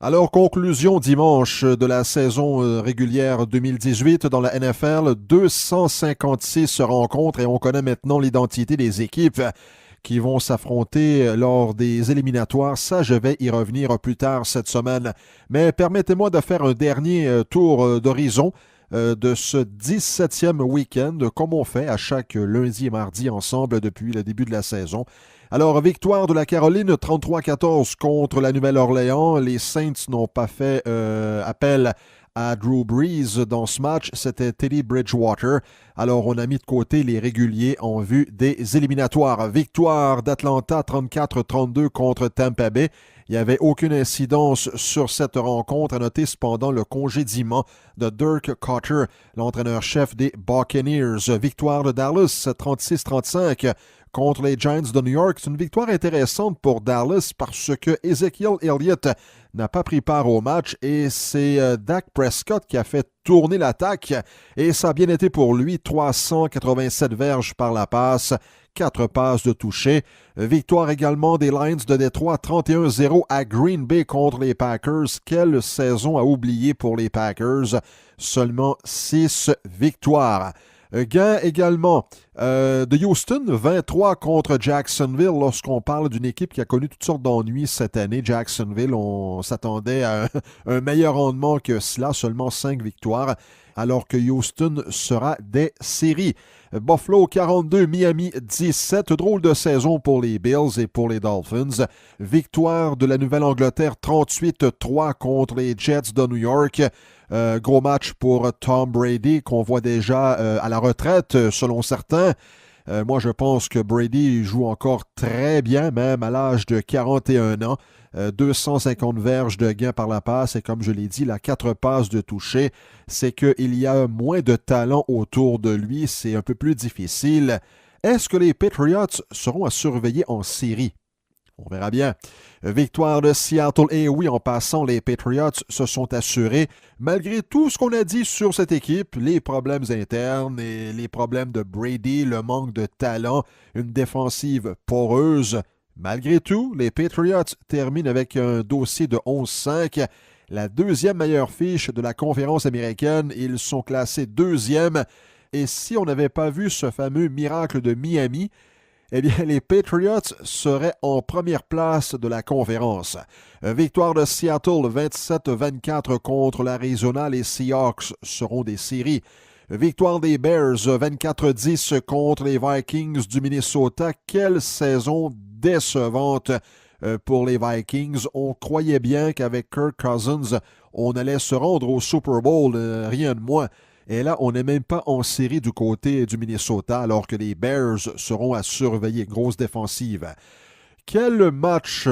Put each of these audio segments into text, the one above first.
Alors, conclusion dimanche de la saison régulière 2018 dans la NFL, 256 rencontres et on connaît maintenant l'identité des équipes qui vont s'affronter lors des éliminatoires. Ça, je vais y revenir plus tard cette semaine. Mais permettez-moi de faire un dernier tour d'horizon de ce 17e week-end, comme on fait à chaque lundi et mardi ensemble depuis le début de la saison. Alors, victoire de la Caroline 33-14 contre la Nouvelle-Orléans. Les Saints n'ont pas fait appel à Drew Brees dans ce match. C'était Teddy Bridgewater. Alors, on a mis de côté les réguliers en vue des éliminatoires. Victoire d'Atlanta 34-32 contre Tampa Bay. Il n'y avait aucune incidence sur cette rencontre. À noter cependant le congédiement de Dirk Koetter, l'entraîneur-chef des Buccaneers. Victoire de Dallas 36-35 contre les Giants de New York. C'est une victoire intéressante pour Dallas parce que Ezekiel Elliott n'a pas pris part au match et c'est Dak Prescott qui a fait tourner l'attaque et ça a bien été pour lui. 387 verges par la passe, 4 passes de toucher. Victoire également des Lions de Détroit 31-0 à Green Bay contre les Packers. Quelle saison à oublier pour les Packers. Seulement 6 victoires. Gain également de Houston, 23 contre Jacksonville. Lorsqu'on parle d'une équipe qui a connu toutes sortes d'ennuis cette année, Jacksonville, on s'attendait à un meilleur rendement que cela, seulement 5 victoires, alors que Houston sera des séries. Buffalo 42, Miami 17. Drôle de saison pour les Bills et pour les Dolphins. Victoire de la Nouvelle-Angleterre 38-3 contre les Jets de New York. Gros match pour Tom Brady qu'on voit déjà à la retraite selon certains. Moi, je pense que Brady joue encore très bien, même à l'âge de 41 ans. 250 verges de gain par la passe et comme je l'ai dit, la 4 passes de toucher, c'est qu'il y a moins de talent autour de lui, c'est un peu plus difficile. Est-ce que les Patriots seront à surveiller en série? On verra bien. Victoire de Seattle. Et oui, en passant, les Patriots se sont assurés, malgré tout ce qu'on a dit sur cette équipe, les problèmes internes et les problèmes de Brady, le manque de talent, une défensive poreuse. Malgré tout, les Patriots terminent avec un dossier de 11-5. La deuxième meilleure fiche de la conférence américaine. Ils sont classés deuxième. Et si on n'avait pas vu ce fameux miracle de Miami, eh bien, les Patriots seraient en première place de la conférence. Victoire de Seattle 27-24 contre l'Arizona. Les Seahawks seront des séries. Victoire des Bears 24-10 contre les Vikings du Minnesota. Quelle saison décevante pour les Vikings. On croyait bien qu'avec Kirk Cousins, on allait se rendre au Super Bowl, rien de moins. Et là, on n'est même pas en série du côté du Minnesota, alors que les Bears seront à surveiller. Grosse défensive. Quel match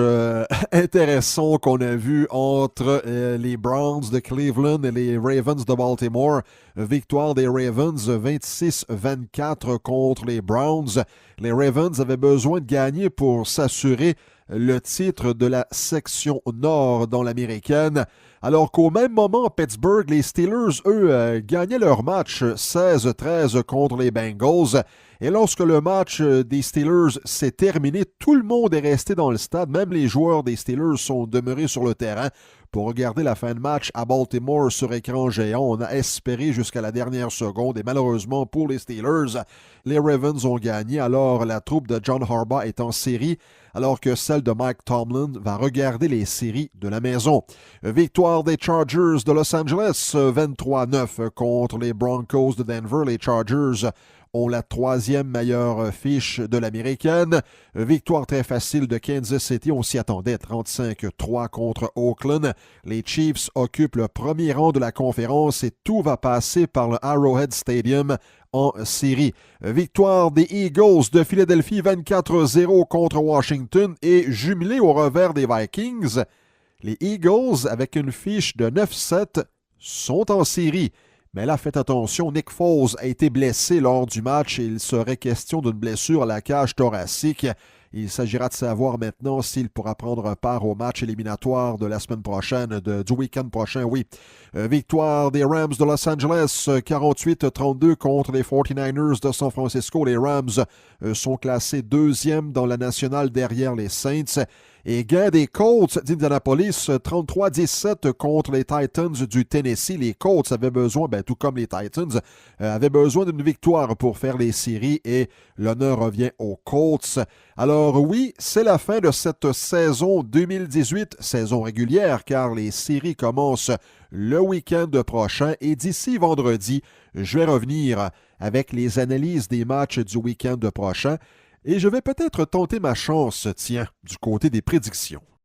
intéressant qu'on a vu entre les Browns de Cleveland et les Ravens de Baltimore. Victoire des Ravens 26-24 contre les Browns. Les Ravens avaient besoin de gagner pour s'assurer le titre de la section nord dans l'américaine. Alors qu'au même moment, à Pittsburgh, les Steelers, eux, gagnaient leur match 16-13 contre les Bengals. Et lorsque le match des Steelers s'est terminé, tout le monde est resté dans le stade. Même les joueurs des Steelers sont demeurés sur le terrain pour regarder la fin de match à Baltimore sur écran géant. On a espéré jusqu'à la dernière seconde et malheureusement pour les Steelers, les Ravens ont gagné. Alors la troupe de John Harbaugh est en série alors que celle de Mike Tomlin va regarder les séries de la maison. Victoire des Chargers de Los Angeles 23-9 contre les Broncos de Denver. Les Chargers ont la troisième meilleure fiche de l'américaine. Victoire très facile de Kansas City, on s'y attendait, 35-3 contre Oakland. Les Chiefs occupent le premier rang de la conférence et tout va passer par le Arrowhead Stadium en série. Victoire des Eagles de Philadelphie 24-0 contre Washington et jumelé au revers des Vikings, les Eagles, avec une fiche de 9-7, sont en série. Mais là, faites attention, Nick Foles a été blessé lors du match et il serait question d'une blessure à la cage thoracique. Il s'agira de savoir maintenant s'il pourra prendre part au match éliminatoire de la semaine prochaine, du week-end prochain, oui. Victoire des Rams de Los Angeles, 48-32 contre les 49ers de San Francisco. Les Rams sont classés deuxième dans la nationale derrière les Saints. Et gain des Colts d'Indianapolis, 33-17 contre les Titans du Tennessee. Les Colts avaient besoin, tout comme les Titans, avaient besoin d'une victoire pour faire les séries et l'honneur revient aux Colts. Alors oui, c'est la fin de cette saison 2018, saison régulière, car les séries commencent le week-end prochain et d'ici vendredi, je vais revenir avec les analyses des matchs du week-end prochain et je vais peut-être tenter ma chance, tiens, du côté des prédictions.